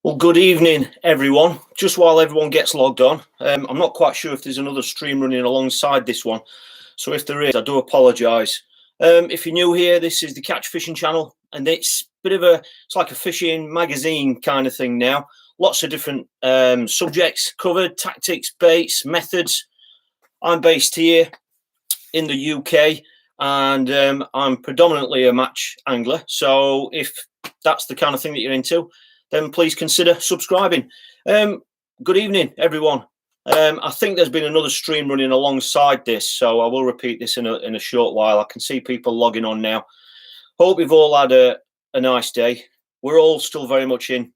Well, good evening, everyone. Just while everyone gets logged on, I'm not quite sure if there's another stream running alongside this one. So if there is, I do apologise. If you're new here, this is the Catch Fishing channel, and it's it's like a fishing magazine kind of thing now. Lots of different subjects covered, tactics, baits, methods. I'm based here in the UK, and I'm predominantly a match angler. So if that's the kind of thing that you're into, then please consider subscribing. Good evening, everyone. I think there's been another stream running alongside this, so I will repeat this in a short while. I can see people logging on now. Hope you've all had a nice day. We're all still very much in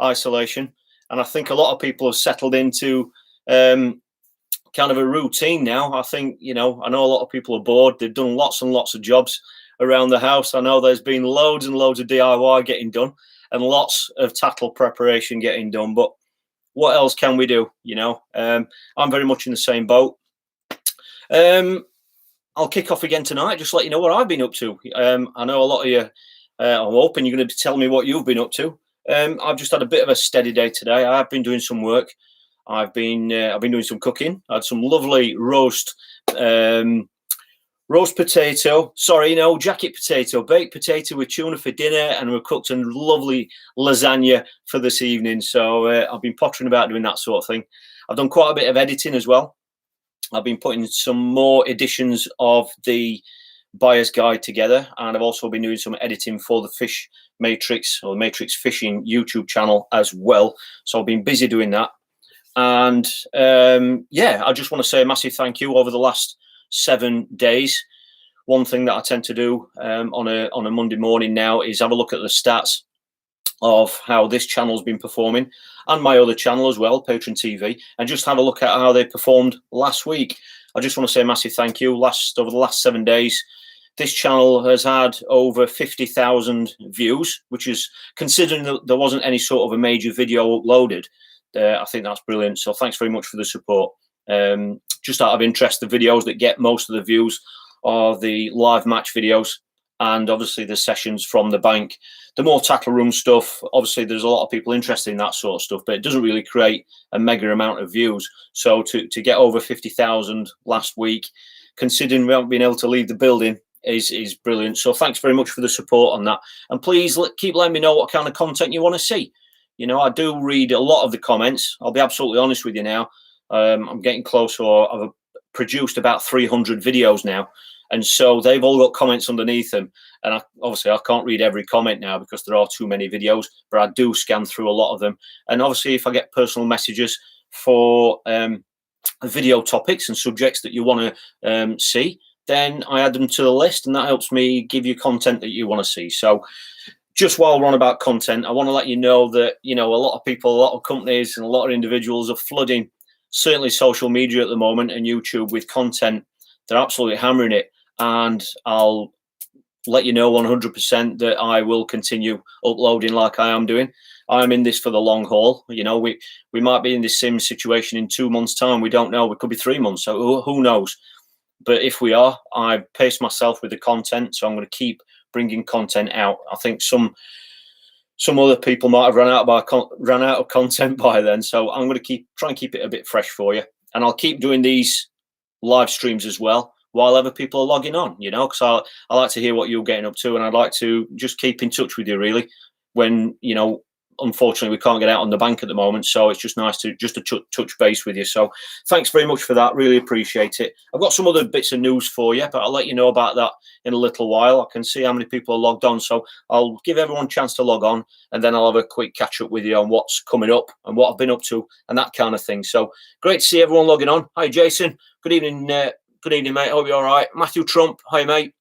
isolation, and I think a lot of people have settled into kind of a routine now. I think, I know a lot of people are bored. They've done lots and lots of jobs around the house. I know there's been loads and loads of DIY getting done, and lots of tackle preparation getting done. But what else can we do? I'm very much in the same boat. I'll kick off again tonight, just let you know what I've been up to. I know a lot of you, I'm hoping you're going to tell me what you've been up to. I've just had a bit of a steady day today. I've been doing some work. I've been doing some cooking. I had some lovely roast potato, jacket potato, baked potato with tuna for dinner, and we cooked a lovely lasagna for this evening. So I've been pottering about doing that sort of thing. I've done quite a bit of editing as well. I've been putting some more editions of the buyer's guide together, and I've also been doing some editing for the Fish Matrix or Matrix Fishing YouTube channel as well. So I've been busy doing that. And I just want to say a massive thank you over the last 7 days. One thing that I tend to do on a Monday morning now is have a look at the stats of how this channel's been performing, and my other channel as well, Patron TV, and just have a look at how they performed last week. I just want to say a massive thank you. Over the last 7 days, this channel has had over 50,000 views, which is, considering that there wasn't any sort of a major video uploaded, I think that's brilliant. So thanks very much for the support. Just out of interest, the videos that get most of the views are the live match videos, and obviously the sessions from the bank. The more tackle room stuff, obviously there's a lot of people interested in that sort of stuff, but it doesn't really create a mega amount of views. So to get over 50,000 last week, considering we haven't been able to leave the building, is brilliant. So thanks very much for the support on that, and please keep letting me know what kind of content you want to see. I do read a lot of the comments. I'll be absolutely honest with you now. I'm getting close, or I've produced about 300 videos now, and so they've all got comments underneath them. And obviously I can't read every comment now because there are too many videos, but I do scan through a lot of them. And obviously if I get personal messages for video topics and subjects that you want to see, then I add them to the list, and that helps me give you content that you want to see. So just while we're on about content, I want to let you know that, a lot of people, a lot of companies and a lot of individuals are flooding certainly social media at the moment and YouTube with content. They're absolutely hammering it. And I'll let you know 100% that I will continue uploading like I am doing. I'm in this for the long haul. We might be in this same situation in 2 months' time. We don't know. It could be 3 months. So who knows? But if we are, I pace myself with the content. So I'm going to keep bringing content out. I think some other people might have run out of content by then, so I'm going to try and keep it a bit fresh for you, and I'll keep doing these live streams as well while other people are logging on. Because I like to hear what you're getting up to, and I'd like to just keep in touch with you really when unfortunately we can't get out on the bank at the moment, so it's just nice to touch base with you. So thanks very much for that, really appreciate it. I've got some other bits of news for you, but I'll let you know about that in a little while. I can see how many people are logged on, so I'll give everyone a chance to log on, and then I'll have a quick catch up with you on what's coming up and what I've been up to and that kind of thing. So great to see everyone logging on. Hi Jason, good evening mate, hope you're all right. Matthew Trump, hi mate.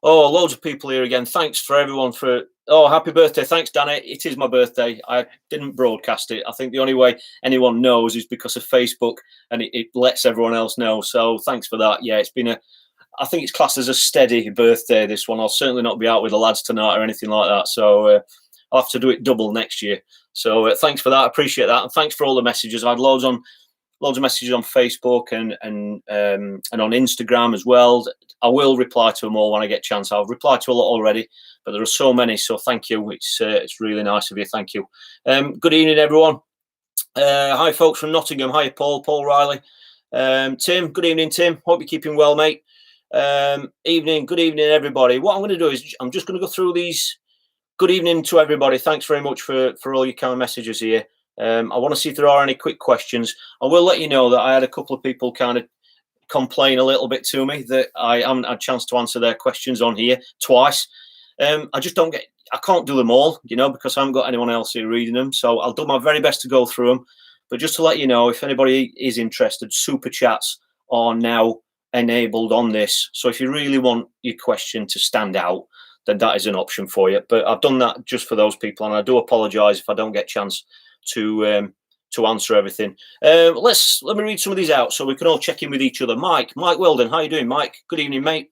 Oh, loads of people here again. Thanks for everyone for... Oh, happy birthday. Thanks, Danny. It is my birthday. I didn't broadcast it. I think the only way anyone knows is because of Facebook, and it lets everyone else know. So thanks for that. Yeah, I think it's classed as a steady birthday, this one. I'll certainly not be out with the lads tonight or anything like that. So I'll have to do it double next year. So thanks for that. I appreciate that. And thanks for all the messages. I had loads loads of messages on Facebook and on Instagram as well. I will reply to them all when I get a chance. I've replied to a lot already, but there are so many. So thank you. It's really nice of you. Thank you. Good evening, everyone. Hi, folks from Nottingham. Hi, Paul Riley. Tim, good evening, Tim. Hope you're keeping well, mate. Good evening, everybody. What I'm going to do is I'm just going to go through these. Good evening to everybody. Thanks very much for all your kind of messages here. I want to see if there are any quick questions. I will let you know that I had a couple of people kind of complain a little bit to me that I haven't had a chance to answer their questions on here twice. I just don't get. I can't do them all, you know, because I haven't got anyone else here reading them. So I'll do my very best to go through them. But just to let you know, if anybody is interested, super chats are now enabled on this. So if you really want your question to stand out, then that is an option for you. But I've done that just for those people, and I do apologise if I don't get a chance to answer everything. Let me read some of these out so we can all check in with each other. Mike Weldon, how you doing, Mike? Good evening, mate.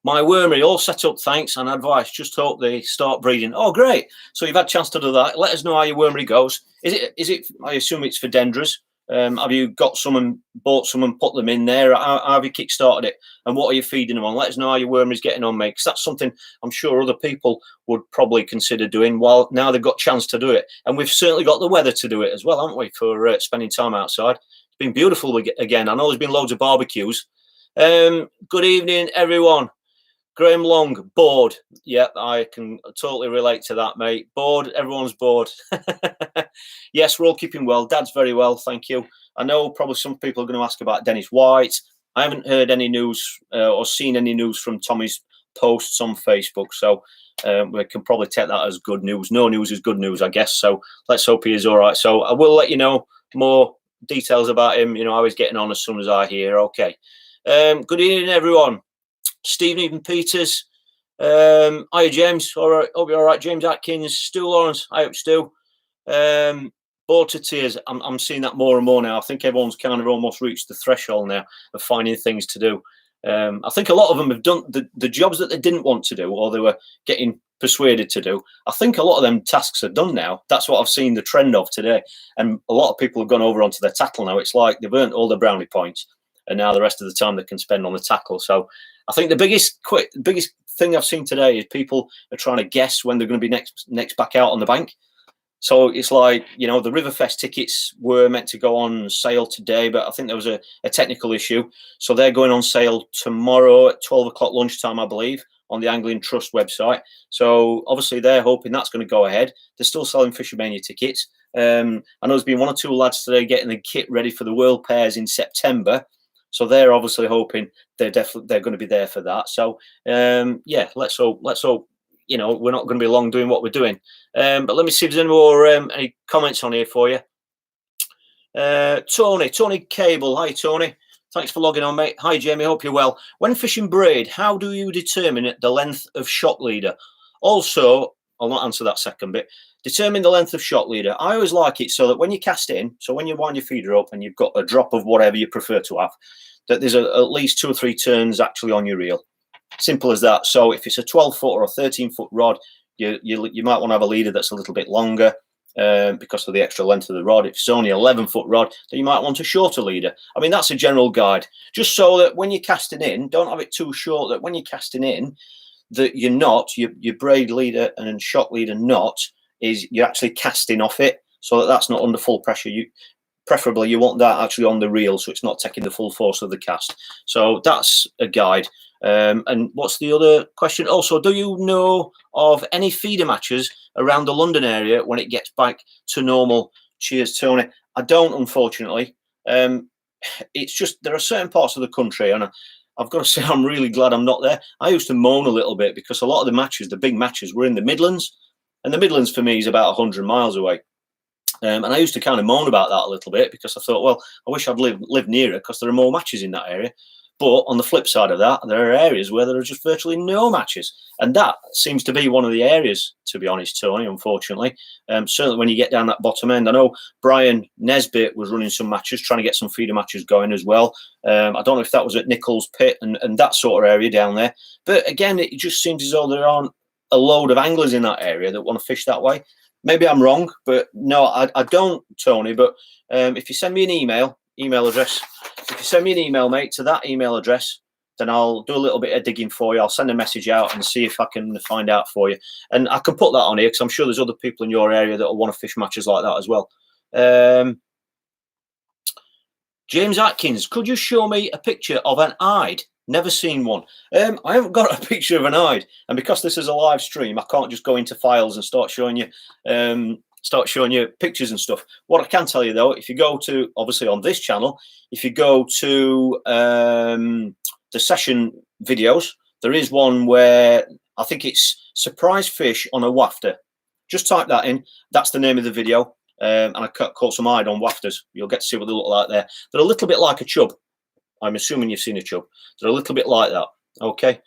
My wormery all set up, thanks, and advice. Just hope they start breeding. Oh, great! So you've had a chance to do that. Let us know how your wormery goes. Is it? I assume it's for dendras. Have you got some and bought some and put them in there? How have you kick-started it? And what are you feeding them on? Let us know how your wormery's getting on, mate, because that's something I'm sure other people would probably consider doing. Well, now they've got a chance to do it. And we've certainly got the weather to do it as well, haven't we, for spending time outside. It's been beautiful again. I know there's been loads of barbecues. Good evening, everyone. Graham Long, bored. Yeah, I can totally relate to that, mate. Bored. Everyone's bored. Yes, we're all keeping well. Dad's very well, thank you. I know probably some people are going to ask about Dennis White. I haven't heard any news or seen any news from Tommy's posts on Facebook, so we can probably take that as good news. No news is good news, I guess. So let's hope he is all right. So I will let you know more details about him, you know, how he's getting on as soon as I hear. Okay. Good evening, everyone. Stephen Even Peters. Hiya, James. All right. Hope you're all right. James Atkins. Stu Lawrence. Hi up, Stu. Bored to tears. I'm seeing that more and more now. I think everyone's kind of almost reached the threshold now of finding things to do. I think a lot of them have done the jobs that they didn't want to do or they were getting persuaded to do. I think a lot of them tasks are done now. That's what I've seen the trend of today. And a lot of people have gone over onto their tackle now. It's like they've earned all their brownie points and now the rest of the time they can spend on the tackle. So I think the biggest thing I've seen today is people are trying to guess when they're going to be next back out on the bank. So it's like, you know, the Riverfest tickets were meant to go on sale today, but I think there was a technical issue. So they're going on sale tomorrow at 12 o'clock lunchtime, I believe, on the Angling Trust website. So obviously they're hoping that's going to go ahead. They're still selling Fishermania tickets. I know there's been one or two lads today getting the kit ready for the World Pairs in September. So they're obviously hoping they're going to be there for that. So yeah, let's hope. You know, we're not going to be long doing what we're doing. But let me see if there's any more any comments on here for you. Tony Cable. Hi, Tony. Thanks for logging on, mate. Hi, Jamie. Hope you're well. When fishing braid, how do you determine the length of shock leader? Also, I'll not answer that second bit. Determine the length of shock leader. I always like it so that when you cast in, so when you wind your feeder up and you've got a drop of whatever you prefer to have, that there's at least 2 or 3 turns actually on your reel. Simple as that. So if it's a 12-foot or a 13-foot rod, you might want to have a leader that's a little bit longer because of the extra length of the rod. If it's only an 11-foot rod, then you might want a shorter leader. I mean, that's a general guide. Just so that when you're casting in, don't have it too short, that when you're casting in, that you're not, your braid leader and shock leader knot is you're actually casting off it so that that's not under full pressure. Preferably you want that actually on the reel so it's not taking the full force of the cast. So that's a guide. And what's the other question? Also, do you know of any feeder matches around the London area when it gets back to normal? Cheers, Tony. I don't, unfortunately. It's just there are certain parts of the country, and I've got to say I'm really glad I'm not there. I used to moan a little bit because a lot of the matches, the big matches, were in the Midlands, and the Midlands for me is about 100 miles away. And I used to kind of moan about that a little bit because I thought, well, I wish I'd lived nearer because there are more matches in that area. But on the flip side of that, there are areas where there are just virtually no matches. And that seems to be one of the areas, to be honest, Tony, unfortunately. Certainly when you get down that bottom end. I know Brian Nesbitt was running some matches, trying to get some feeder matches going as well. I don't know if that was at Nichols Pit and that sort of area down there. But again, it just seems as though there aren't a load of anglers in that area that want to fish that way. Maybe I'm wrong, but no, I don't, Tony. But if you send me an email address, if you send me an email, mate, to that email address, then I'll do a little bit of digging for you. I'll send a message out and see if I can find out for you. And I can put that on here because I'm sure there's other people in your area that will want to fish matches like that as well. James Atkins, could you show me a picture of an eyed? Never seen one. I haven't got a picture of an eyed, and because this is a live stream, I can't just go into files and start showing you pictures and stuff. What I can tell you though, if you go to, obviously on this channel, if you go to the session videos, there is one where I think it's surprise fish on a wafter. Just type that in. That's the name of the video. And I caught some eyed on wafters. You'll get to see what they look like there. They're a little bit like a chub. I'm assuming you've seen a chub. They're a little bit like that. Okay.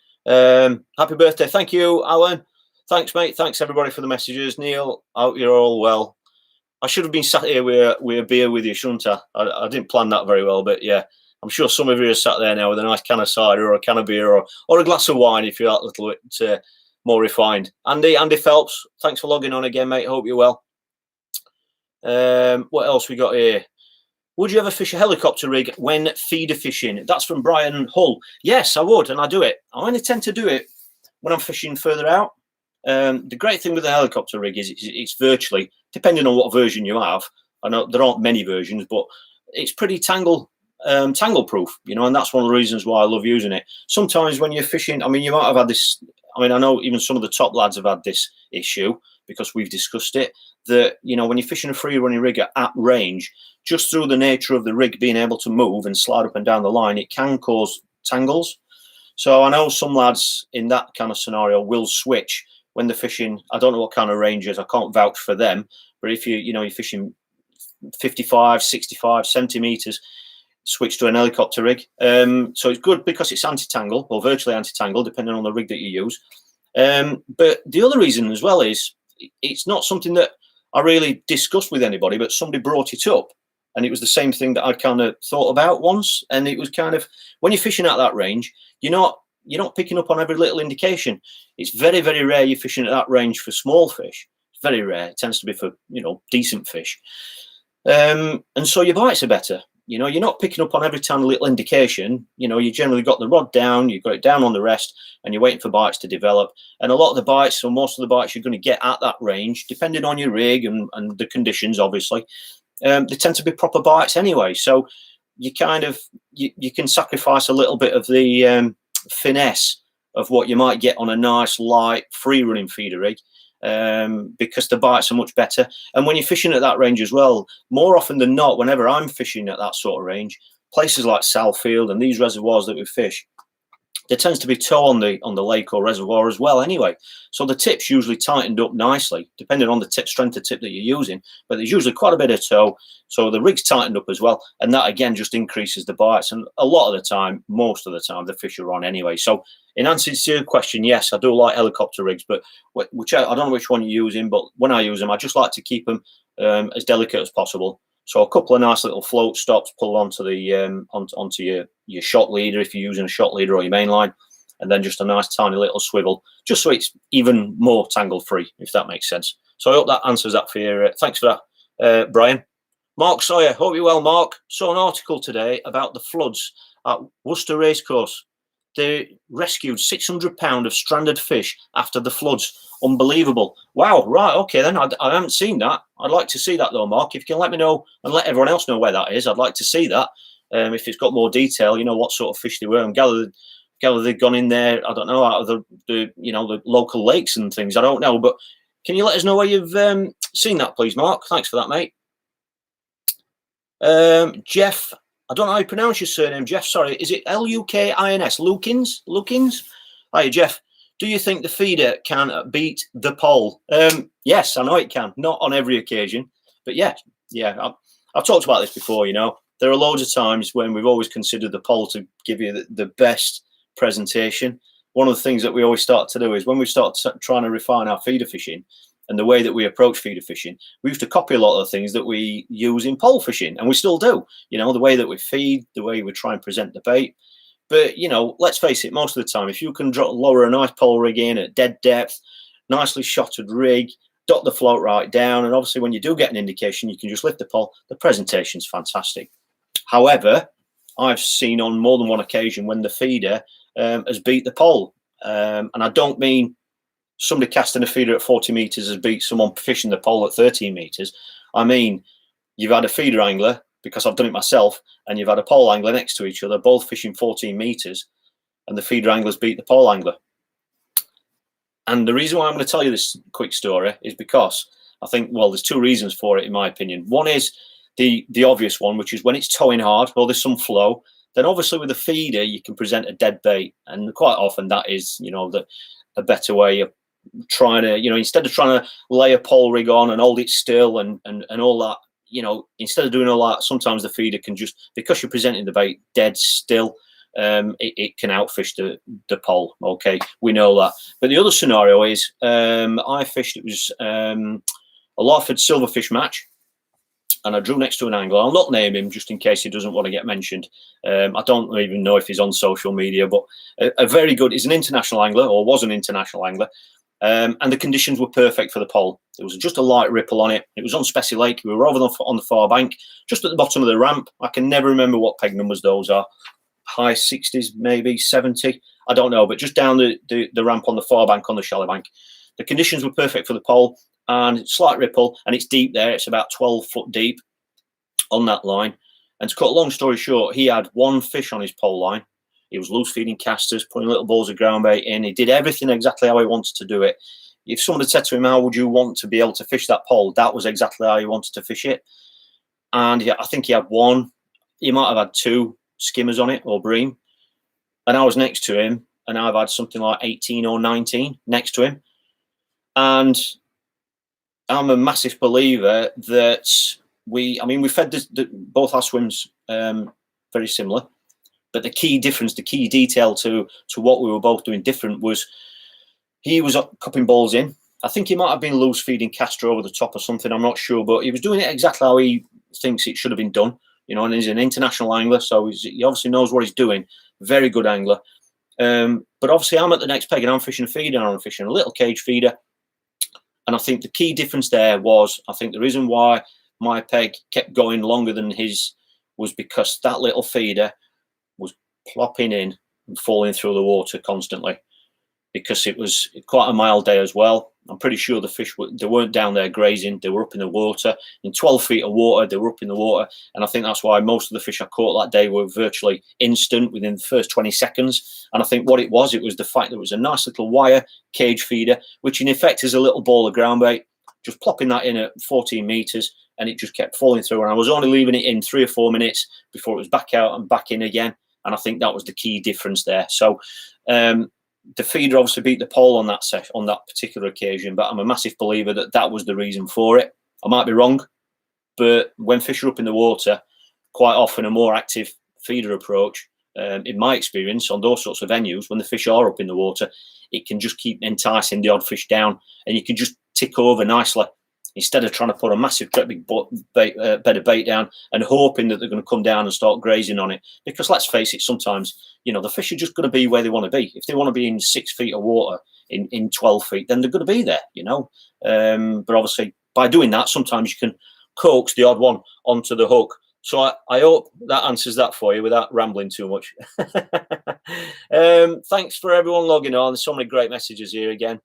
Happy birthday. Thank you, Alan. Thanks, mate. Thanks, everybody, for the messages. Neil, I hope you're all well. I should have been sat here with a beer with you, shouldn't I? I didn't plan that very well, but yeah. I'm sure some of you are sat there now with a nice can of cider or a can of beer or a glass of wine if you're that little bit more refined. Andy Phelps, thanks for logging on again, mate. Hope you're well. What else we got here? Would you ever fish a helicopter rig when feeder fishing? That's from Brian Hull. Yes, I would, and I do it. I only tend to do it when I'm fishing further out. The great thing with a helicopter rig is it's virtually, depending on what version you have. I know there aren't many versions, but it's pretty tangle proof, you know, and that's one of the reasons why I love using it. Sometimes when you're fishing, I mean, you might have had this. I mean, I know even some of the top lads have had this issue because we've discussed it. That, you know, when you're fishing a free running rig at range, just through the nature of the rig being able to move and slide up and down the line, it can cause tangles. So I know some lads in that kind of scenario will switch when they're fishing. I don't know what kind of ranges. I can't vouch for them. But if you're fishing 55, 65, 70 meters, switch to an helicopter rig. So it's good because it's anti-tangle or virtually anti-tangle, depending on the rig that you use. But the other reason as well is it's not something that I really discussed with anybody, but somebody brought it up. And it was the same thing that I kind of thought about once. And it was kind of, when you're fishing at that range, you're not picking up on every little indication. It's very, very rare you're fishing at that range for small fish. It's very rare. It tends to be for, decent fish. And so your bites are better. You're not picking up on every tiny little indication. You generally got the rod down, you've got it down on the rest, and you're waiting for bites to develop. And a lot of the bites, or most of the bites you're going to get at that range, depending on your rig and the conditions, obviously, they tend to be proper bites anyway. So you kind of, you can sacrifice a little bit of the finesse of what you might get on a nice, light, free-running feeder rig. Because the bites are much better. And when you're fishing at that range as well, more often than not, whenever I'm fishing at that sort of range, places like Southfield and these reservoirs that we fish, there tends to be tow on the lake or reservoir as well anyway. So the tip's usually tightened up nicely, depending on the strength of tip that you're using. But there's usually quite a bit of tow. So the rig's tightened up as well. And that, again, just increases the bites. And a lot of the time, most of the time, the fish are on anyway. So in answer to your question, yes, I do like helicopter rigs. But I don't know which one you're using. But when I use them, I just like to keep them as delicate as possible. So a couple of nice little float stops pulled onto the onto your shot leader if you're using a shot leader or your main line, and then just a nice tiny little swivel, just so it's even more tangle free, if that makes sense. So I hope that answers that for you. Thanks for that, Brian. Mark Sawyer, hope you're well, Mark. Saw an article today about the floods at Worcester Racecourse. They rescued 600 pounds of stranded fish after the floods. Unbelievable. Wow, right, okay then. I haven't seen that. I'd like to see that though, Mark. If you can let me know and let everyone else know where that is, I'd like to see that. If it's got more detail, what sort of fish they were. And gather they've gone in there, I don't know, out of the local lakes and things. I don't know. But can you let us know where you've seen that, please, Mark? Thanks for that, mate. Jeff, I don't know how you pronounce your surname, Jeff. Sorry, is it Lukins? Lukins? Hi, Jeff. Do you think the feeder can beat the pole? Yes, I know it can. Not on every occasion, but yeah. I've talked about this before. There are loads of times when we've always considered the pole to give you the best presentation. One of the things that we always start to do is when we start trying to refine our feeder fishing and the way that we approach feeder fishing, we used to copy a lot of the things that we use in pole fishing, and we still do. The way that we feed, the way we try and present the bait. But, let's face it, most of the time, if you can lower a nice pole rig in at dead depth, nicely shotted rig, dot the float right down, and obviously when you do get an indication, you can just lift the pole. The presentation's fantastic. However, I've seen on more than one occasion when the feeder has beat the pole, and I don't mean somebody casting a feeder at 40 meters has beat someone fishing the pole at 13 meters. I mean, you've had a feeder angler, because I've done it myself, and you've had a pole angler next to each other, both fishing 14 meters, and the feeder anglers beat the pole angler. And the reason why I'm going to tell you this quick story is because I think, well, there's two reasons for it, in my opinion. One is the obvious one, which is when it's towing hard or there's some flow, then obviously with a feeder, you can present a dead bait. And quite often that is, you know, a better way of trying to, you know, instead of trying to lay a pole rig on and hold it still and all that, you know, instead of doing all that, sometimes the feeder can just, because you're presenting the bait dead still, it can outfish the pole. Okay, we know that. But the other scenario is I fished, it was a Larford silverfish match, and I drew next to an angler. I'll not name him just in case he doesn't want to get mentioned. I don't even know if he's on social media, but a very good, he's an international angler, or was an international angler. And the conditions were perfect for the pole. There was just a light ripple on it. It was on Spessy Lake. We were over on the far bank, just at the bottom of the ramp. I can never remember what peg numbers those are. High 60s, maybe 70. I don't know, but just down the ramp on the far bank, on the shallow bank. The conditions were perfect for the pole, and slight ripple, and it's deep there. It's about 12 foot deep on that line. And to cut a long story short, he had one fish on his pole line. He was loose feeding casters, putting little balls of ground bait in. He did everything exactly how he wanted to do it. If someone had said to him, how would you want to be able to fish that pole? That was exactly how he wanted to fish it. And yeah, I think he had one. He might have had two skimmers on it, or bream. And I was next to him, and I've had something like 18 or 19 next to him. And I'm a massive believer that we fed both our swims very similar. But the key difference, the key detail to what we were both doing different was he was cupping balls in. I think he might have been loose feeding caster over the top or something. I'm not sure, but he was doing it exactly how he thinks it should have been done. You know, and he's an international angler, so he obviously knows what he's doing. Very good angler. But obviously I'm at the next peg and I'm fishing a feeder, and I'm fishing a little cage feeder. And I think the key difference there was, I think the reason why my peg kept going longer than his was because that little feeder was plopping in and falling through the water constantly, because it was quite a mild day as well. I'm pretty sure the fish they weren't down there grazing, they were up in the water. In 12 feet of water, they were up in the water. And I think that's why most of the fish I caught that day were virtually instant within the first 20 seconds. And I think what it was the fact that it was a nice little wire cage feeder, which in effect is a little ball of ground bait, just plopping that in at 14 meters, and it just kept falling through. And I was only leaving it in 3 or 4 minutes before it was back out and back in again. And I think that was the key difference there. So the feeder obviously beat the pole on that particular occasion, but I'm a massive believer that was the reason for it. I might be wrong, but when fish are up in the water, quite often a more active feeder approach, in my experience on those sorts of venues, when the fish are up in the water, it can just keep enticing the odd fish down, and you can just tick over nicely instead of trying to put a massive big bed of bait down and hoping that they're going to come down and start grazing on it. Because let's face it, sometimes, you know, the fish are just going to be where they want to be. If they want to be in 6 feet of water in 12 feet, then they're going to be there, you know. But obviously by doing that, sometimes you can coax the odd one onto the hook. So I hope that answers that for you without rambling too much. Thanks for everyone logging on. There's so many great messages here again.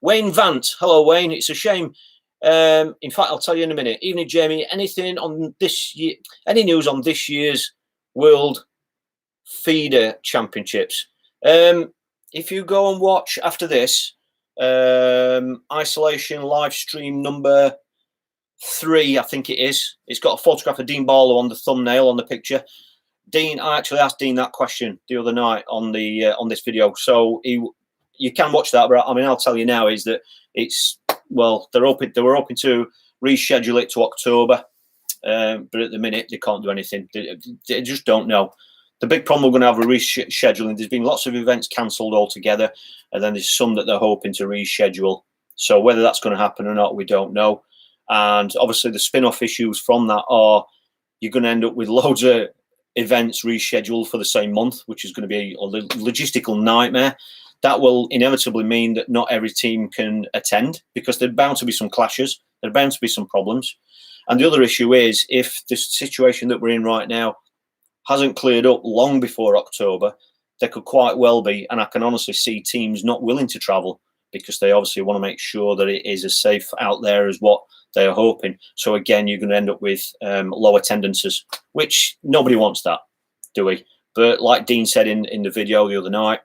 Wayne Vant, hello Wayne. It's a shame. In fact, I'll tell you in a minute. Evening, Jamie. Anything on this year? Any news on this year's World Feeder Championships? If you go and watch after this, isolation live stream number 3, I think it is. It's got a photograph of Dean Barlow on the thumbnail on the picture. Dean, I actually asked Dean that question the other night on this video, so you can watch that. But I mean, I'll tell you now is that it's, well, they were hoping to reschedule it to October, but at the minute they can't do anything. They just don't know. The big problem we're going to have with rescheduling, there's been lots of events cancelled altogether, and then there's some that they're hoping to reschedule. So whether that's going to happen or not, we don't know. And obviously the spin-off issues from that are you're going to end up with loads of events rescheduled for the same month, which is going to be a logistical nightmare. that will inevitably mean that not every team can attend, because there's bound to be some clashes, there's bound to be some problems. And the other issue is, if the situation that we're in right now hasn't cleared up long before October, there could quite well be, and I can honestly see teams not willing to travel, because they obviously want to make sure that it is as safe out there as what they are hoping. So again, you're going to end up with low attendances, which nobody wants that, do we? But like Dean said in the video the other night,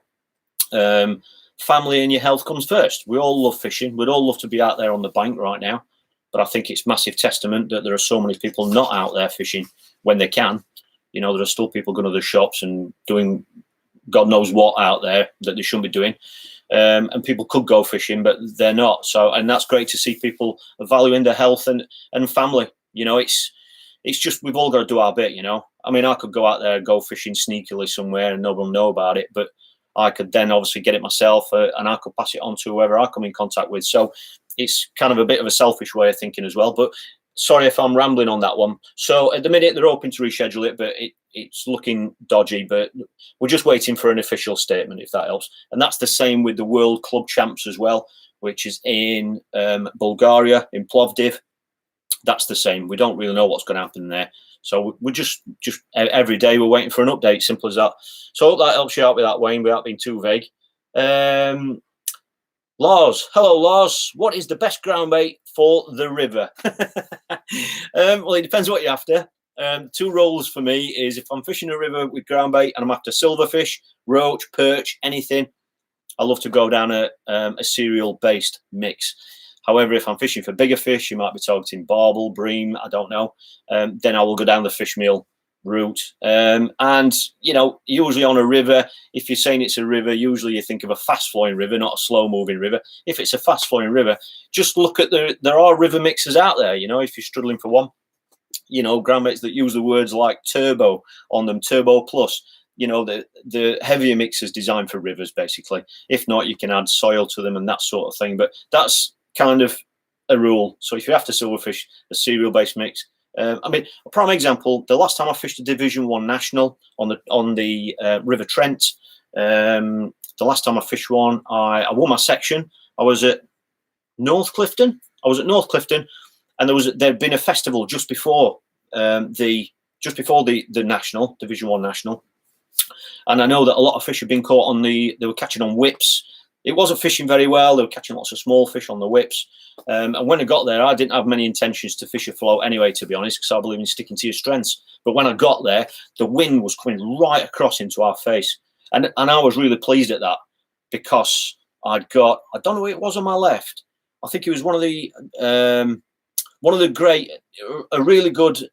family and your health comes first. We all love fishing. We'd all love to be out there on the bank right now. But I think it's massive testament that there are so many people not out there fishing when they can. You know, there are still people going to the shops and doing God knows what out there that they shouldn't be doing. And people could go fishing, but they're not. So, and that's great to see people valuing their health and family. You know, it's just, we've all got to do our bit, you know. I mean, I could go out there and go fishing sneakily somewhere and no one will know about it, but I could then obviously get it myself and I could pass it on to whoever I come in contact with. So it's kind of a bit of a selfish way of thinking as well. But sorry if I'm rambling on that one. So at the minute, they're hoping to reschedule it, but it's looking dodgy. But we're just waiting for an official statement, if that helps. And that's the same with the World Club Champs as well, which is in Bulgaria, in Plovdiv. That's the same. We don't really know what's going to happen there. So we're just every day we're waiting for an update, simple as that. So I hope that helps you out with that, Wayne, without being too vague. Lars, hello Lars. What is the best ground bait for the river? Well, it depends what you're after. Two rules for me is, if I'm fishing a river with ground bait and I'm after silverfish, roach, perch, anything, I love to go down a cereal-based mix. However, if I'm fishing for bigger fish, you might be targeting barbel, bream, I don't know. Then I will go down the fish meal route. And, you know, usually on a river, if you're saying it's a river, usually you think of a fast-flowing river, not a slow-moving river. If it's a fast-flowing river, just look at there are river mixers out there, you know, if you're struggling for one. You know, ground baits that use the words like turbo on them, turbo plus. You know, the heavier mixers designed for rivers, basically. If not, you can add soil to them and that sort of thing. But that's kind of a rule. So if you're after silverfish, a cereal-based mix. I mean, a prime example, the last time I fished a Division 1 National on the River Trent, the last time I fished one, I won my section. I was at North Clifton. And there'd been a festival just before the National, Division 1 National. And I know that a lot of fish had been caught they were catching on whips. It wasn't fishing very well. They were catching lots of small fish on the whips. And when I got there, I didn't have many intentions to fish a float anyway, to be honest, because I believe in sticking to your strengths. But when I got there, the wind was coming right across into our face. And I was really pleased at that, because I don't know who it was on my left. I think it was one of the a really good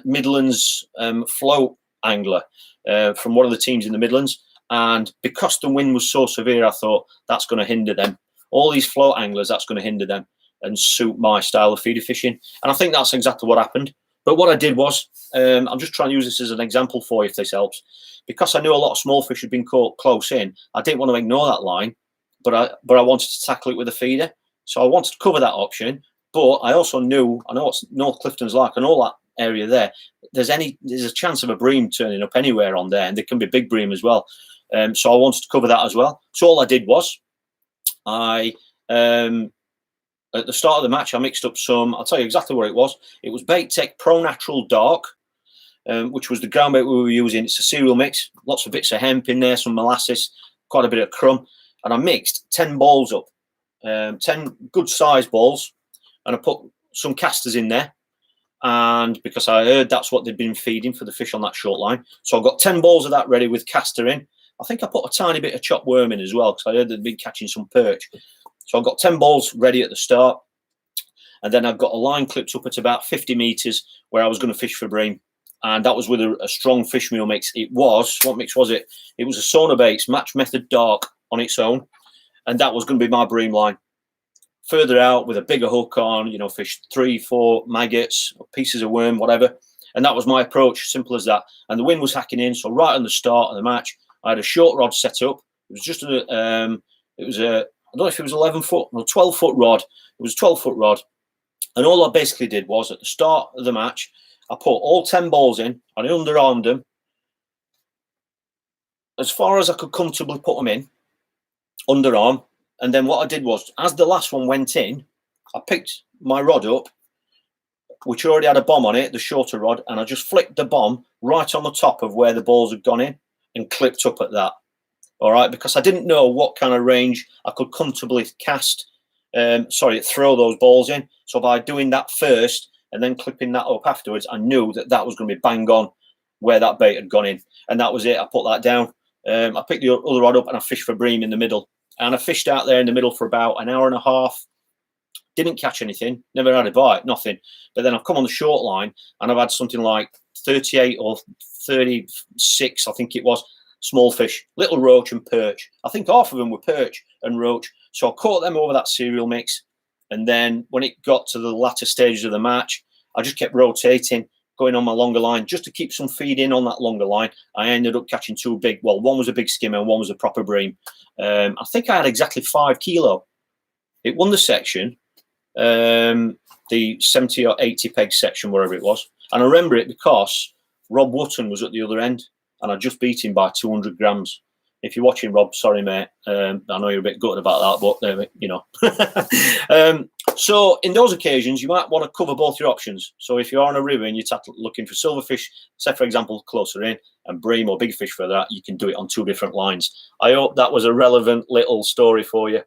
Midlands float angler from one of the teams in the Midlands. And because the wind was so severe, I thought that's going to hinder them. All these float anglers, that's going to hinder them and suit my style of feeder fishing. And I think that's exactly what happened. But what I did was, I'm just trying to use this as an example for you, if this helps. Because I knew a lot of small fish had been caught close in, I didn't want to ignore that line, but I wanted to tackle it with a feeder. So I wanted to cover that option. But I also knew, I know what North Clifton's like and all that area there. There's a chance of a bream turning up anywhere on there, and there can be big bream as well. So I wanted to cover that as well. So all I did was, at the start of the match, I mixed up some, I'll tell you exactly what it was. It was Bait Tech Pro Natural Dark, which was the ground bait we were using. It's a cereal mix, lots of bits of hemp in there, some molasses, quite a bit of crumb. And I mixed 10 balls up, 10 good sized balls. And I put some casters in there. And because I heard that's what they'd been feeding for the fish on that short line. So I've got 10 balls of that ready with caster in. I think I put a tiny bit of chopped worm in as well, because I heard they'd been catching some perch. So I've got 10 balls ready at the start. And then I've got a line clipped up at about 50 meters where I was going to fish for bream. And that was with a strong fish meal mix. What mix was it? It was a Sauna Baits Match Method Dark on its own. And that was going to be my bream line. Further out with a bigger hook on, you know, fish 3, 4 maggots, pieces of worm, whatever. And that was my approach, simple as that. And the wind was hacking in. So right on the start of the match, I had a short rod set up. It was just I don't know if it was 11 foot or 12 foot rod. It was a 12-foot rod. And all I basically did was, at the start of the match, I put all 10 balls in and I underarmed them as far as I could comfortably put them in. underarm. And then what I did was, as the last one went in, I picked my rod up, which already had a bomb on it, the shorter rod, and I just flicked the bomb right on the top of where the balls had gone in and clipped up at that. All right, because I didn't know what kind of range I could comfortably throw those balls in. So by doing that first and then clipping that up afterwards, I knew that that was going to be bang on where that bait had gone in. And that was it. I put that down. I picked the other rod up and I fished for bream in the middle. And I fished out there in the middle for about an hour and a half. Didn't catch anything, never had a bite, nothing. But then I've come on the short line and I've had something like 38 or 36, I think it was, small fish, little roach and perch. I think half of them were perch and roach. So I caught them over that cereal mix. And then when it got to the latter stages of the match, I just kept rotating, going on my longer line just to keep some feed in on that longer line. I ended up catching two big, well, one was a big skimmer and one was a proper bream. I think I had exactly 5 kilo. It won the section. The 70 or 80 peg section, wherever it was. And I remember it because Rob Wotton was at the other end and I just beat him by 200 grams. If you're watching, Rob, sorry, mate. I know you're a bit gutted about that, but, you know. So in those occasions, you might want to cover both your options. So if you're on a river and you're looking for silverfish, say, for example, closer in, and bream or big fish for that, you can do it on 2 different lines. I hope that was a relevant little story for you.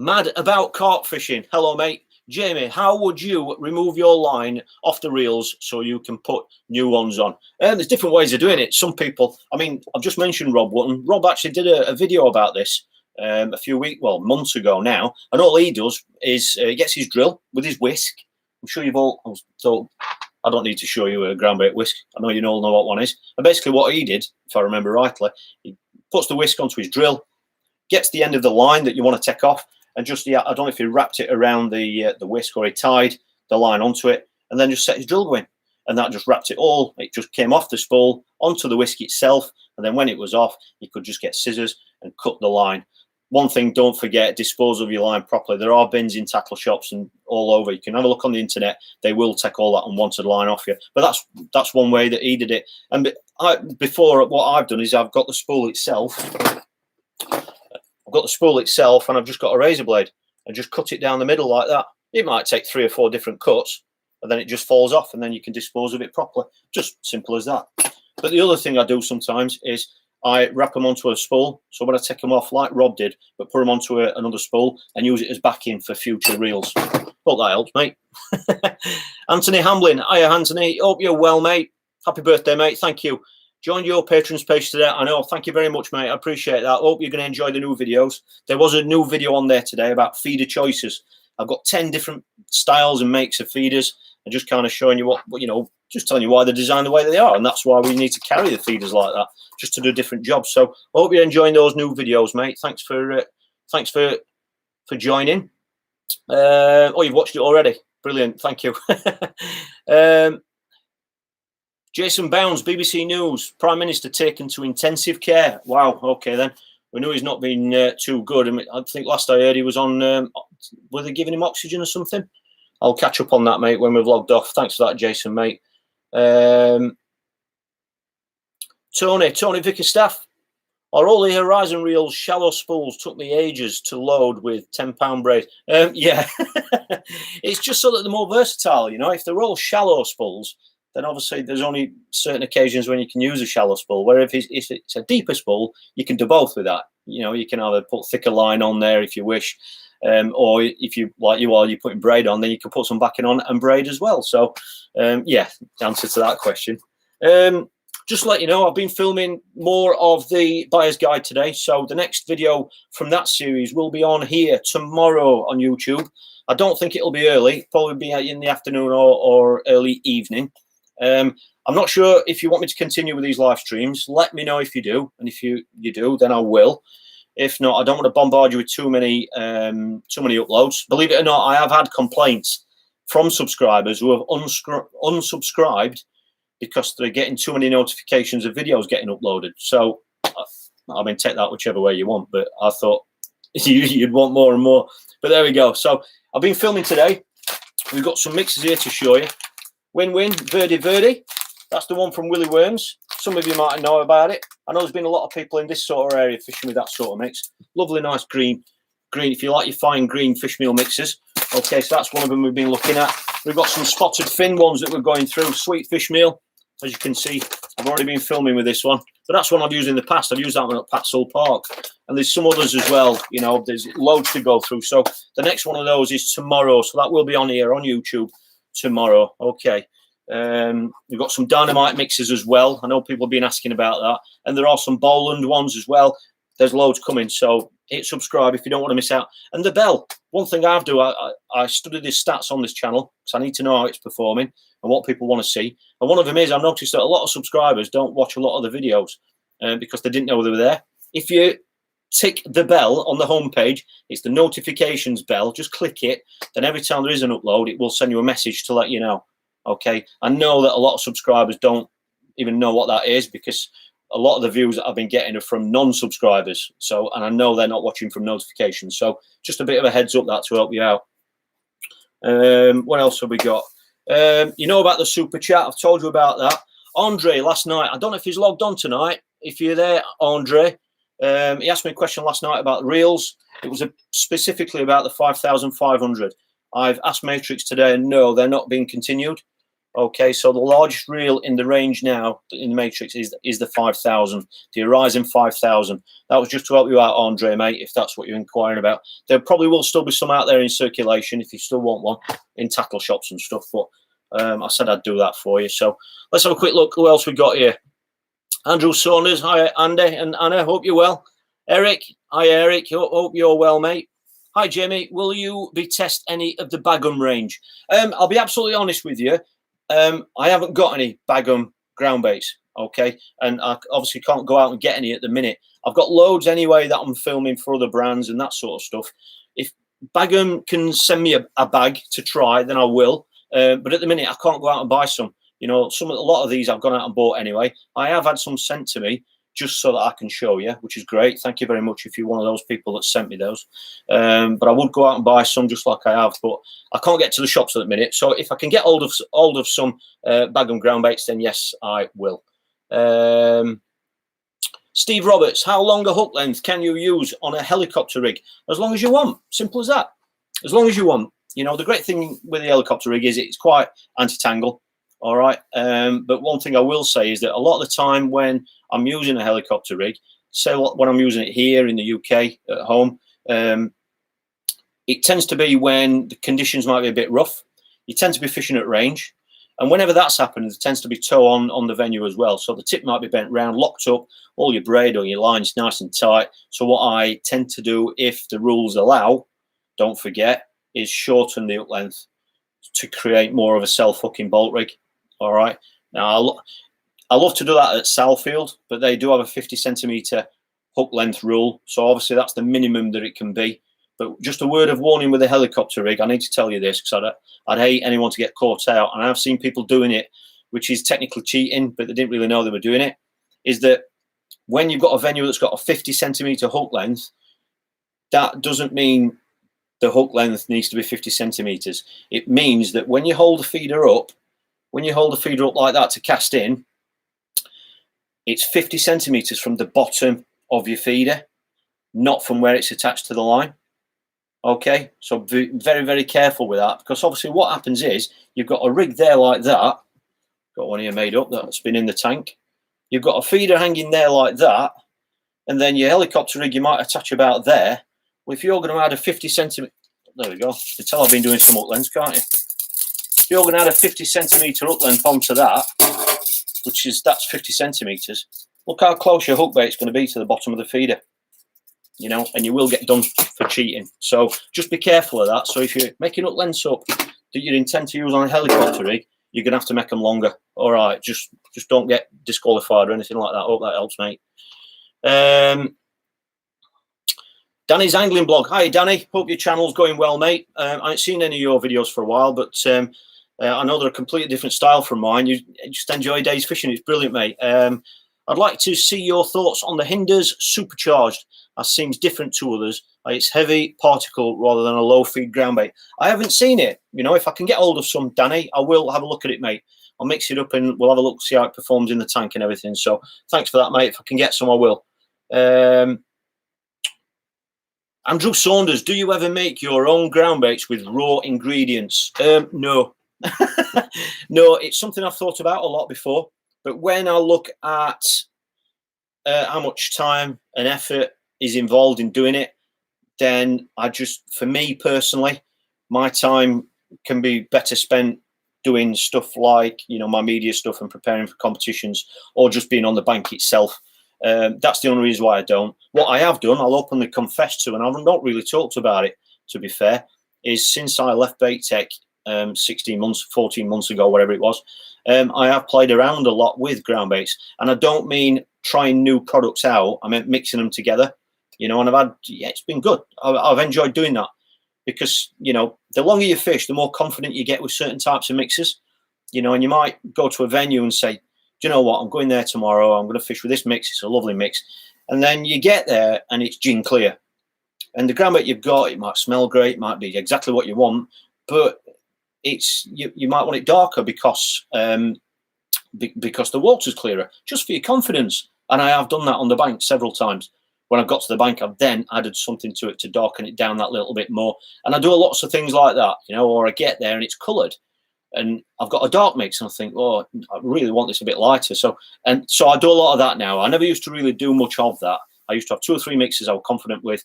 Mad about carp fishing. Hello, mate. Jamie, how would you remove your line off the reels so you can put new ones on? There's different ways of doing it. Some people, I mean, I've just mentioned Rob Wotton. Rob actually did a video about this a few months ago now. And all he does is he gets his drill with his whisk. I'm sure you've all, so I don't need to show you a ground bait whisk. I know you all know what one is. And basically what he did, if I remember rightly, he puts the whisk onto his drill, gets the end of the line that you want to take off, and just, I don't know if he wrapped it around the whisk or he tied the line onto it and then just set his drill going. And that just wrapped it all. It just came off the spool onto the whisk itself. And then when it was off, you could just get scissors and cut the line. One thing, don't forget, dispose of your line properly. There are bins in tackle shops and all over. You can have a look on the internet. They will take all that unwanted line off you. But that's one way that he did it. And before, what I've done is I've got the spool itself. I've got the spool itself and I've just got a razor blade and just cut it down the middle like that. It might take 3 or 4 different cuts and then it just falls off and then you can dispose of it properly. Just simple as that. But the other thing I do sometimes is I wrap them onto a spool. So when I take them off like Rob did, but put them onto another spool and use it as backing for future reels. Hope that helps, mate. Anthony Hamlin. Hiya, Anthony. Hope you're well, mate. Happy birthday, mate. Thank you. Joined your patrons page today. I know. Thank you very much, mate. I appreciate that. Hope you're going to enjoy the new videos. There was a new video on there today about feeder choices. I've got 10 different styles and makes of feeders and just kind of showing you what, you know, just telling you why they're designed the way they are. And that's why we need to carry the feeders like that, just to do different jobs. So I hope you're enjoying those new videos, mate. Thanks for joining. Oh, you've watched it already. Brilliant. Thank you. Jason Bounds, BBC News, Prime Minister taken to intensive care. Wow, okay then. We knew he's not been too good. I mean, I think last I heard he was on, were they giving him oxygen or something? I'll catch up on that, mate, when we've logged off. Thanks for that, Jason, mate. Tony Vickerstaff. Are all the Horizon Reels shallow spools? Took me ages to load with 10-pound braid. Yeah, it's just so that they're more versatile, you know. If they're all shallow spools, then obviously there's only certain occasions when you can use a shallow spool. Where if it's a deeper spool, you can do both with that. You know, you can either put thicker line on there if you wish, or if you like you're putting braid on, then you can put some backing on and braid as well. So, yeah, the answer to that question. Just to let you know, I've been filming more of the buyer's guide today. So the next video from that series will be on here tomorrow on YouTube. I don't think it'll be early, probably be in the afternoon or early evening. I'm not sure if you want me to continue with these live streams. Let me know if you do, and if you do, then I will. If not, I don't want to bombard you with too many uploads. Believe it or not, I have had complaints from subscribers who have unsubscribed because they're getting too many notifications of videos getting uploaded. So, I mean, take that whichever way you want, but I thought you'd want more and more. But there we go. So I've been filming today. We've got some mixes here to show you. Win-win, Verdi. That's the one from Willie Worms. Some of you might know about it. I know there's been a lot of people in this sort of area fishing with that sort of mix. Lovely, nice green. If you like your fine green fish meal mixes. Okay, so that's one of them we've been looking at. We've got some spotted fin ones that we're going through. Sweet fish meal. As you can see, I've already been filming with this one. But that's one I've used in the past. I've used that one at Patsall Park. And there's some others as well. You know, there's loads to go through. So the next one of those is tomorrow. So that will be on here on YouTube tomorrow. Okay. We've got some dynamite mixes as well. I know people have been asking about that. And there are some Boland ones as well. There's loads coming. So hit subscribe if you don't want to miss out. And the bell. One thing I do, I study the stats on this channel because I need to know how it's performing and what people want to see. And one of them is I've noticed that a lot of subscribers don't watch a lot of the videos because they didn't know they were there. If you tick the bell on the homepage, it's the notifications bell. Just click it. Then every time there is an upload, it will send you a message to let you know. Okay. I know that a lot of subscribers don't even know what that is because a lot of the views that I've been getting are from non-subscribers. So, and I know they're not watching from notifications. So just a bit of a heads up that to help you out. What else have we got? You know about the super chat. I've told you about that. Andre last night. I don't know if he's logged on tonight. If you're there, Andre, he asked me a question last night about reels. It was specifically about the 5,500. I've asked Matrix today, and no, they're not being continued. Okay, so the largest reel in the range now in the Matrix is the 5,000, the Horizon 5,000. That was just to help you out, Andre, mate, if that's what you're inquiring about. There probably will still be some out there in circulation if you still want one in tackle shops and stuff, but I said I'd do that for you. So let's have a quick look who else we got here. Andrew Saunders, hi, Andy and Anna, hope you're well. Eric, hi, Eric, hope you're well, mate. Hi, Jamie, will you be test any of the Bagum range? I'll be absolutely honest with you. I haven't got any Bagum ground baits, okay, and I obviously can't go out and get any at the minute. I've got loads anyway that I'm filming for other brands and that sort of stuff. If Bagum can send me a bag to try, then I will. But at the minute, I can't go out and buy some. You know, a lot of these I've gone out and bought anyway. I have had some sent to me just so that I can show you, which is great. Thank you very much if you're one of those people that sent me those. But I would go out and buy some just like I have, but I can't get to the shops at the minute. So if I can get hold of some Bagum ground baits, then yes, I will. Steve Roberts, how long a hook length can you use on a helicopter rig? As long as you want. Simple as that. As long as you want. You know, the great thing with the helicopter rig is it's quite anti-tangle. All right. But one thing I will say is that a lot of the time when I'm using a helicopter rig, say when I'm using it here in the UK at home, it tends to be when the conditions might be a bit rough. You tend to be fishing at range. And whenever that's happened, there tends to be tow on the venue as well. So the tip might be bent round, locked up, all your braid or your line's nice and tight. So what I tend to do, if the rules allow, don't forget, is shorten the hook length to create more of a self-hooking bolt rig. All right. Now, I love to do that at Salfield, but they do have a 50 centimetre hook length rule. So obviously that's the minimum that it can be. But just a word of warning with a helicopter rig, I need to tell you this because I'd hate anyone to get caught out. And I've seen people doing it, which is technically cheating, but they didn't really know they were doing it, is that when you've got a venue that's got a 50 centimetre hook length, that doesn't mean the hook length needs to be 50 centimetres. It means that when you hold the feeder up, like that to cast in, it's 50 centimetres from the bottom of your feeder, not from where it's attached to the line. Okay, so be very, very careful with that, because obviously what happens is you've got a rig there like that. Got one here made up that's been in the tank. You've got a feeder hanging there like that, and then your helicopter rig you might attach about there. Well, if you're going to add a 50 centimetre, there we go. You can tell I've been doing some hook lengths, can't you? If you're going to add a 50 centimetre hook length onto that, that's 50 centimetres. Look how close your hook bait's going to be to the bottom of the feeder. You know, and you will get done for cheating. So just be careful of that. So if you're making hook lengths up that you intend to use on a helicopter rig, you're going to have to make them longer. All right, just don't get disqualified or anything like that. I hope that helps, mate. Danny's Angling Blog. Hi, Danny. Hope your channel's going well, mate. I haven't seen any of your videos for a while, but I know they're a completely different style from mine. You just enjoy days fishing. It's brilliant, mate. I'd like to see your thoughts on the Hinders Supercharged. That seems different to others. It's heavy particle rather than a low feed ground bait. I haven't seen it. You know, if I can get hold of some, Danny, I will have a look at it, mate. I'll mix it up and we'll have a look, see how it performs in the tank and everything. So thanks for that, mate. If I can get some, I will. Andrew Saunders, do you ever make your own ground baits with raw ingredients? No. No, it's something I've thought about a lot before. But when I look at how much time and effort is involved in doing it, then for me personally, my time can be better spent doing stuff like, my media stuff and preparing for competitions, or just being on the bank itself. That's the only reason why I don't. What I have done, I'll openly confess to, and I've not really talked about it, to be fair, is since I left Bait Tech 14 months ago, whatever it was, I have played around a lot with ground baits. And I don't mean trying new products out, I meant mixing them together, and it's been good. I've enjoyed doing that, because, the longer you fish, the more confident you get with certain types of mixes, and you might go to a venue and say, do you know what, I'm going there tomorrow, I'm going to fish with this mix, it's a lovely mix. And then you get there and it's gin clear. And the ground bait you've got, it might smell great, it might be exactly what you want, but you might want it darker because the water's clearer, just for your confidence. And I have done that on the bank several times. When I've got to the bank, I've then added something to it to darken it down that little bit more. And I do lots of things like that, or I get there and it's coloured. And I've got a dark mix, and I think, oh, I really want this a bit lighter. So I do a lot of that now. I never used to really do much of that. I used to have 2 or 3 mixes I was confident with,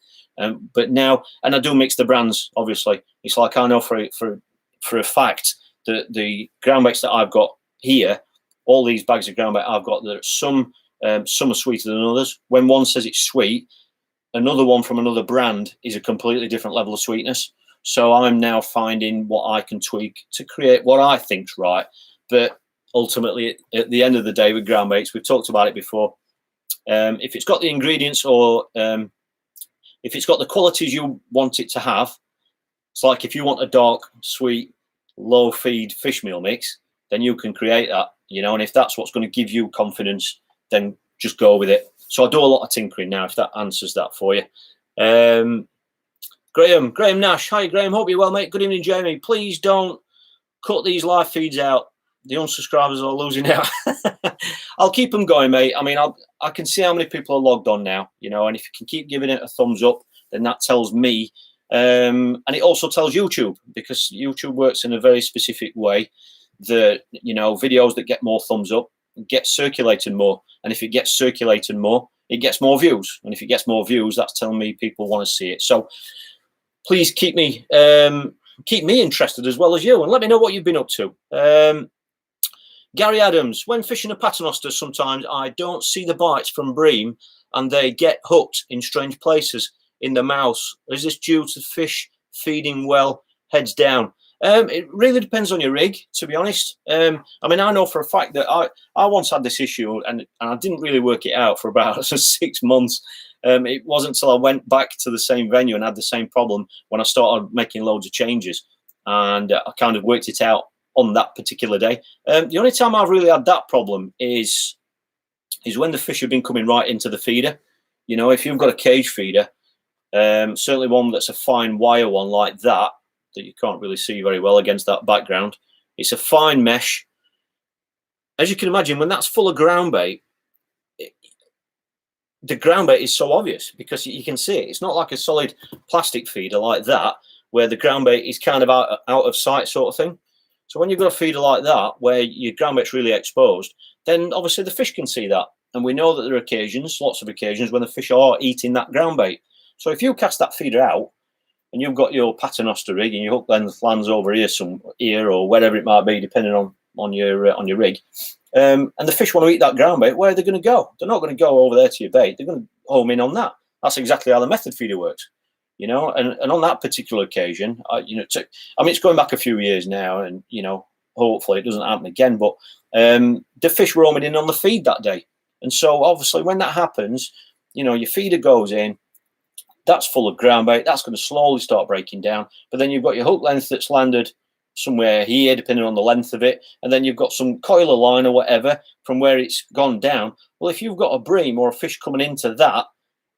but now, and I do mix the brands. Obviously, it's like I know for a fact that the ground baits that I've got here, all these bags of ground bait I've got, that some are sweeter than others. When one says it's sweet, another one from another brand is a completely different level of sweetness. So I'm now finding what I can tweak to create what I think's right. But ultimately, at the end of the day, with ground baits, we've talked about it before. If it's got the ingredients, or if it's got the qualities you want it to have, it's like if you want a dark, sweet, low feed fish meal mix, then you can create that, and if that's what's going to give you confidence, then just go with it. So I do a lot of tinkering now, if that answers that for you. Graham Nash. Hi, Graham. Hope you're well, mate. Good evening, Jamie. Please don't cut these live feeds out. The unsubscribers are losing out. I'll keep them going, mate. I mean, I can see how many people are logged on now, and if you can keep giving it a thumbs up, then that tells me. And it also tells YouTube, because YouTube works in a very specific way that, videos that get more thumbs up get circulated more. And if it gets circulated more, it gets more views. And if it gets more views, that's telling me people want to see it. So please keep me interested as well as you, and let me know what you've been up to. Gary Adams, when fishing a Paternoster, sometimes I don't see the bites from bream and they get hooked in strange places in the mouth. Is this due to fish feeding well, heads down? It really depends on your rig, to be honest. I mean, I know for a fact that I once had this issue, and I didn't really work it out for about 6 months. It wasn't until I went back to the same venue and had the same problem when I started making loads of changes, and I kind of worked it out on that particular day. The only time I've really had that problem is when the fish have been coming right into the feeder. If you've got a cage feeder, certainly one that's a fine wire one like that you can't really see very well against that background. It's a fine mesh. As you can imagine, when that's full of ground bait, the ground bait is so obvious because you can see it. It's not like a solid plastic feeder like that, where the ground bait is kind of out of sight sort of thing. So when you've got a feeder like that, where your ground bait's really exposed, then obviously the fish can see that. And we know that there are occasions, lots of occasions, when the fish are eating that ground bait. So if you cast that feeder out, and you've got your Paternoster rig, and your hook length lands over here or wherever it might be, depending on your rig, and the fish want to eat that ground bait, where are they going to go? They're not going to go over there to your bait. They're going to home in on that. That's exactly how the method feeder works, And on that particular occasion, it's going back a few years now, and hopefully it doesn't happen again. But the fish were homing in on the feed that day, and so obviously when that happens, your feeder goes in. That's full of ground bait. That's going to slowly start breaking down. But then you've got your hook length that's landed somewhere here, depending on the length of it. And then you've got some coiler line or whatever from where it's gone down. Well, if you've got a bream or a fish coming into that,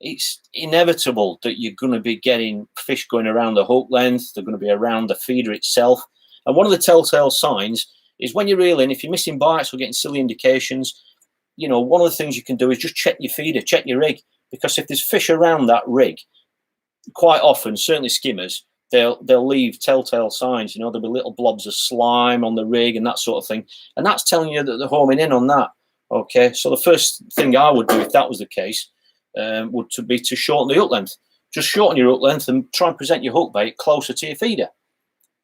it's inevitable that you're going to be getting fish going around the hook length. They're going to be around the feeder itself. And one of the telltale signs is when you're reeling, if you're missing bites or getting silly indications, you know, one of the things you can do is just check your feeder, check your rig, because if there's fish around that rig, quite often, certainly skimmers, they'll leave telltale signs. You know, there'll be little blobs of slime on the rig and that sort of thing, and that's telling you that they're homing in on that. Okay, so the first thing I would do if that was the case would be to shorten the hook length. Just shorten your hook length and try and present your hook bait closer to your feeder.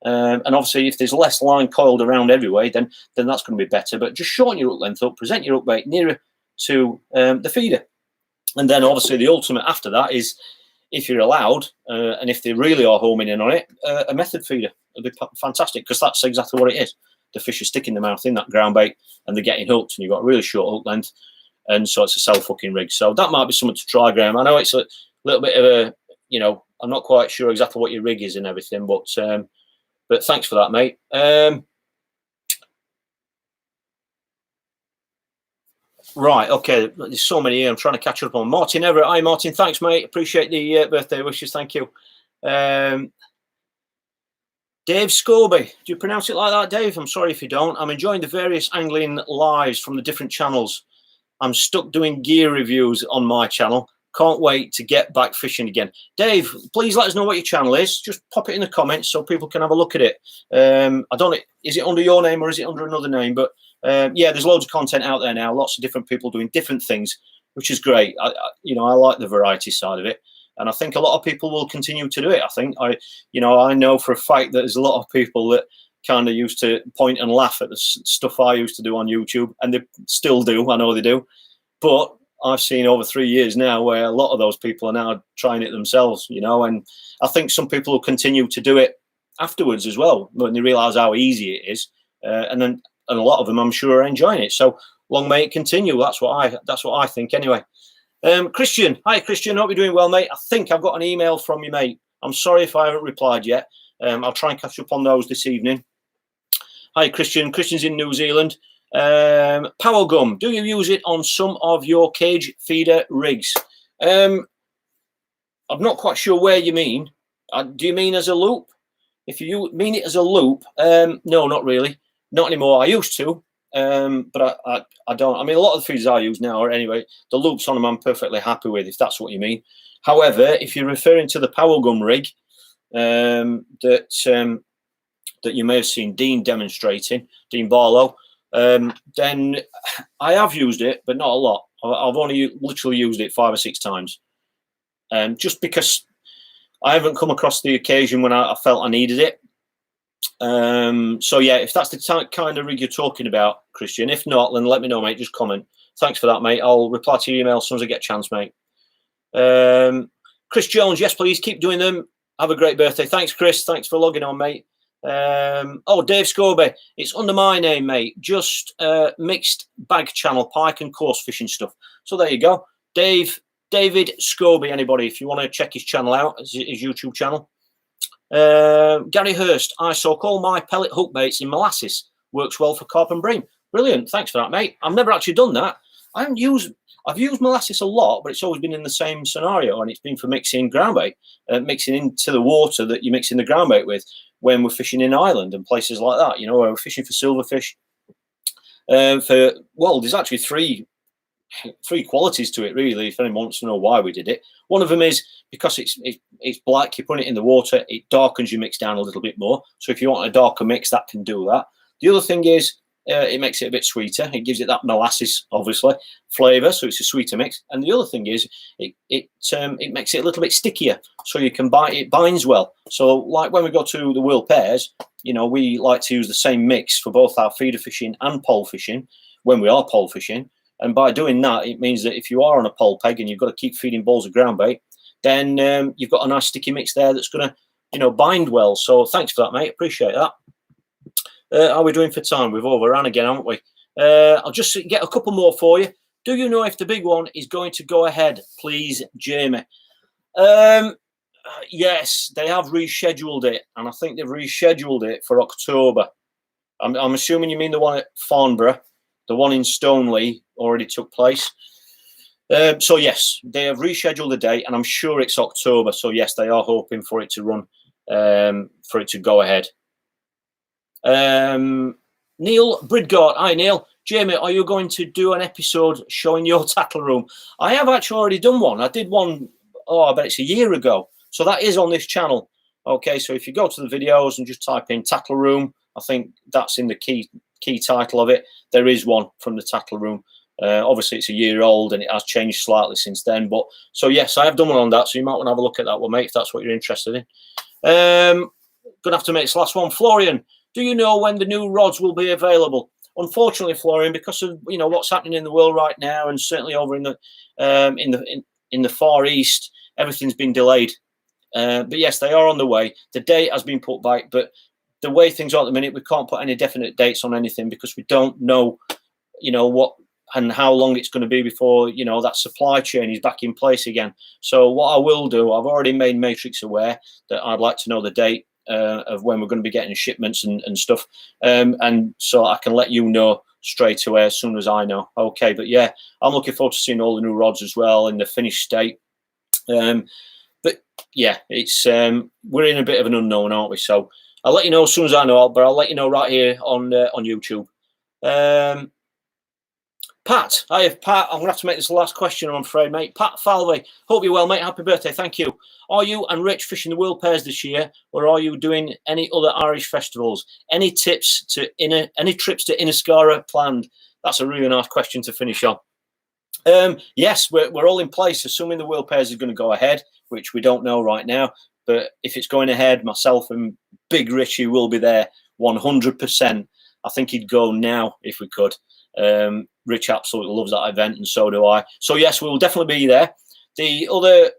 And obviously, if there's less line coiled around everywhere, then that's going to be better. But just shorten your hook length up, present your hook bait nearer to the feeder, and then obviously the ultimate after that is, if you're allowed, and if they really are homing in on it, a method feeder would be fantastic, because that's exactly what it is. The fish are sticking their mouth in that ground bait and they're getting hooked, and you've got a really short hook length, and so it's a self-hooking rig. So that might be something to try, Graham. I know it's a little bit of a, you know, I'm not quite sure exactly what your rig is and everything, but thanks for that, mate. Right, okay, there's so many here I'm trying to catch up on. Martin Everett, hi Martin, thanks mate, appreciate the birthday wishes, thank you. Dave Scobie, do you pronounce it like that, Dave? I'm sorry if you don't. I'm enjoying the various angling lives from the different channels. I'm stuck doing gear reviews on my channel. Can't wait to get back fishing again. Dave, please let us know what your channel is. Just pop it in the comments so people can have a look at it. I don't know, is it under your name or is it under another name? But yeah, there's loads of content out there now. Lots of different people doing different things, which is great. You know, I like the variety side of it. And I think a lot of people will continue to do it. I think I know for a fact that there's a lot of people that kind of used to point and laugh at the stuff I used to do on YouTube, and they still do. I know they do. But I've seen over 3 years now where a lot of those people are now trying it themselves, you know, and I think some people will continue to do it afterwards as well when they realise how easy it is, and a lot of them, I'm sure, are enjoying it. So long may it continue. That's what I think anyway. Christian, hi Christian, hope you're doing well, mate. I think I've got an email from you, mate. I'm sorry if I haven't replied yet. I'll try and catch up on those this evening. Hi Christian, Christian's in New Zealand. Power gum, do you use it on some of your cage feeder rigs? I'm not quite sure where you mean. Do you mean as a loop? If you mean it as a loop, no, not really, not anymore. I used to, but I don't. I mean, a lot of the feeders I use now, anyway, the loops on them I'm perfectly happy with, if that's what you mean. However, if you're referring to the power gum rig that you may have seen Dean demonstrating, Dean Barlow, then I have used it, but not a lot. I've only literally used it 5 or 6 times, just because I haven't come across the occasion when I felt I needed it. So yeah, if that's the kind of rig you're talking about, Christian, if not, then let me know, mate. Just comment. Thanks for that, mate. I'll reply to your email as soon as I get a chance, mate. Chris Jones, yes, please keep doing them. Have a great birthday. Thanks, Chris. Thanks for logging on, mate. Oh, Dave Scobie, it's under my name, mate. Just mixed bag channel, pike and coarse fishing stuff. So there you go, David Scobie. Anybody, if you want to check his channel out, his YouTube channel. Gary Hurst, I soak all my pellet hook baits in molasses. Works well for carp and bream. Brilliant. Thanks for that, mate. I've never actually done that. I've used molasses a lot, but it's always been in the same scenario, and it's been for mixing ground bait, mixing into the water that you're mixing the ground bait with when we're fishing in Ireland and places like that, you know, where we're fishing for silverfish. Well, there's actually three qualities to it, really, if anyone wants to know why we did it. One of them is because it's black, you put it in the water, it darkens your mix down a little bit more. So if you want a darker mix, that can do that. The other thing is it makes it a bit sweeter. It gives it that molasses, obviously, flavour, so it's a sweeter mix. And the other thing is it makes it a little bit stickier, so you can it binds well. So like when we go to the World Pairs, you know, we like to use the same mix for both our feeder fishing and pole fishing when we are pole fishing. And by doing that, it means that if you are on a pole peg and you've got to keep feeding balls of ground bait, then you've got a nice sticky mix there that's going to, you know, bind well. So thanks for that, mate. Appreciate that. How are we doing for time? We've overrun again, haven't we? I'll just get a couple more for you. Do you know if the big one is going to go ahead, please, Jamie? Yes, they have rescheduled it, and I think they've rescheduled it for October. I'm assuming you mean the one at Farnborough. The one in Stoneleigh already took place. So yes, they have rescheduled the date, and I'm sure it's October. So yes, they are hoping for it to run, for it to go ahead. Neil Bridgort. Hi, Neil. Jamie, are you going to do an episode showing your tackle room? I have actually already done one. I did one, I bet it's a year ago. So that is on this channel. Okay, so if you go to the videos and just type in tackle room, I think that's in the key title of it. There is one from the tackle room. Obviously, it's a year old and it has changed slightly since then. But so yes, I have done one on that. So you might want to have a look at that one, mate, if that's what you're interested in. Gonna have to make this last one. Florian, do you know when the new rods will be available? Unfortunately, Florian, because of what's happening in the world right now, and certainly over in the Far East, everything's been delayed. But yes, they are on the way. The date has been put back, but the way things are at the minute, we can't put any definite dates on anything because we don't know, what and how long it's going to be before that supply chain is back in place again. So what I will do, I've already made Matrix aware that I'd like to know the date of when we're going to be getting shipments and stuff, and so I can let you know straight away as soon as I know. Okay, but yeah, I'm looking forward to seeing all the new rods as well in the finished state. But yeah, it's we're in a bit of an unknown, aren't we? So I'll let you know as soon as I know, but I'll let you know right here on YouTube. Pat, hi Pat. I'm gonna have to make this the last question, I'm afraid, mate. Pat Falvey, hope you're well, mate. Happy birthday, thank you. Are you and Rich fishing the World Pairs this year, or are you doing any other Irish festivals? Any trips to Inniscarra planned? That's a really nice question to finish on. Yes, we're all in place, assuming the World Pairs is going to go ahead, which we don't know right now. But if it's going ahead, myself and Big Richie will be there 100%. I think he'd go now if we could. Rich absolutely loves that event, and so do I. So yes, we will definitely be there. The other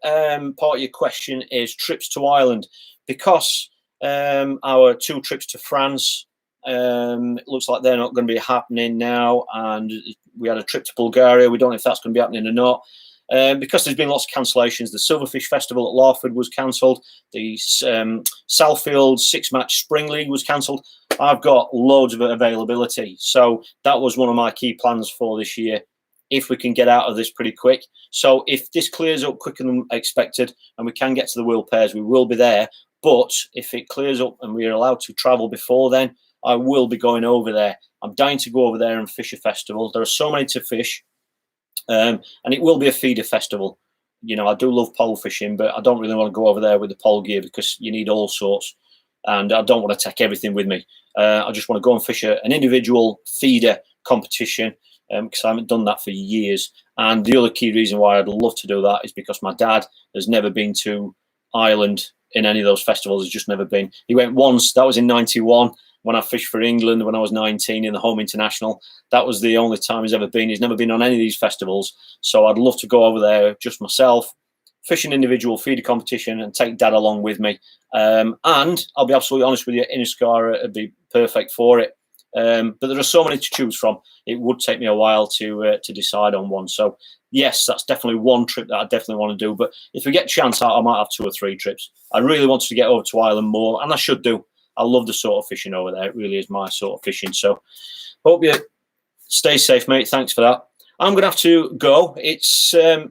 part of your question is trips to Ireland, because our 2 trips to France, it looks like they're not going to be happening now, and we had a trip to Bulgaria. We don't know if that's going to be happening or not. Because there's been lots of cancellations. The Silverfish Festival at Lawford was cancelled. The Southfield 6-match Spring League was cancelled. I've got loads of availability. So that was one of my key plans for this year, if we can get out of this pretty quick. So if this clears up quicker than expected and we can get to the World Pairs, we will be there. But if it clears up and we're allowed to travel before then, I will be going over there. I'm dying to go over there and fish a festival. There are so many to fish. And it will be a feeder festival. I do love pole fishing, but I don't really want to go over there with the pole gear because you need all sorts, and I don't want to take everything with me. I just want to go and fish an individual feeder competition because I haven't done that for years. And the other key reason why I'd love to do that is because my dad has never been to Ireland in any of those festivals. He's just never been. He went once. That was in '91. When I fished for England when I was 19 in the Home International. That was the only time he's ever been. He's never been on any of these festivals. So I'd love to go over there, just myself, fish an individual feeder competition and take Dad along with me. And I'll be absolutely honest with you, Inniscarra would be perfect for it. But there are so many to choose from. It would take me a while to decide on one. So yes, that's definitely one trip that I definitely want to do. But if we get a chance, I might have 2 or 3 trips. I really want to get over to Ireland more, and I should do. I love the sort of fishing over there. It really is my sort of fishing. So hope you stay safe, mate. Thanks for that. I'm going to have to go. It's a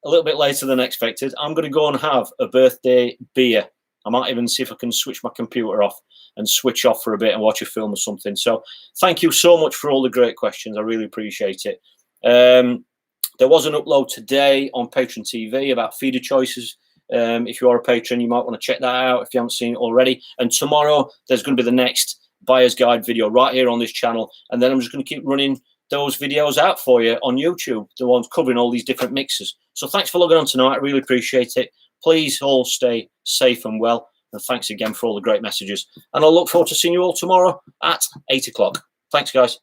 little bit later than expected. I'm going to go and have a birthday beer. I might even see if I can switch my computer off and switch off for a bit and watch a film or something. So thank you so much for all the great questions. I really appreciate it. There was an upload today on Patron TV about feeder choices. If you are a patron, you might want to check that out if you haven't seen it already. And tomorrow there's going to be the next buyer's guide video right here on this channel, and then I'm just going to keep running those videos out for you on YouTube, the ones covering all these different mixes. So thanks for logging on tonight. I really appreciate it. Please all stay safe and well, and thanks again for all the great messages, and I'll look forward to seeing you all tomorrow at 8 o'clock. Thanks, guys.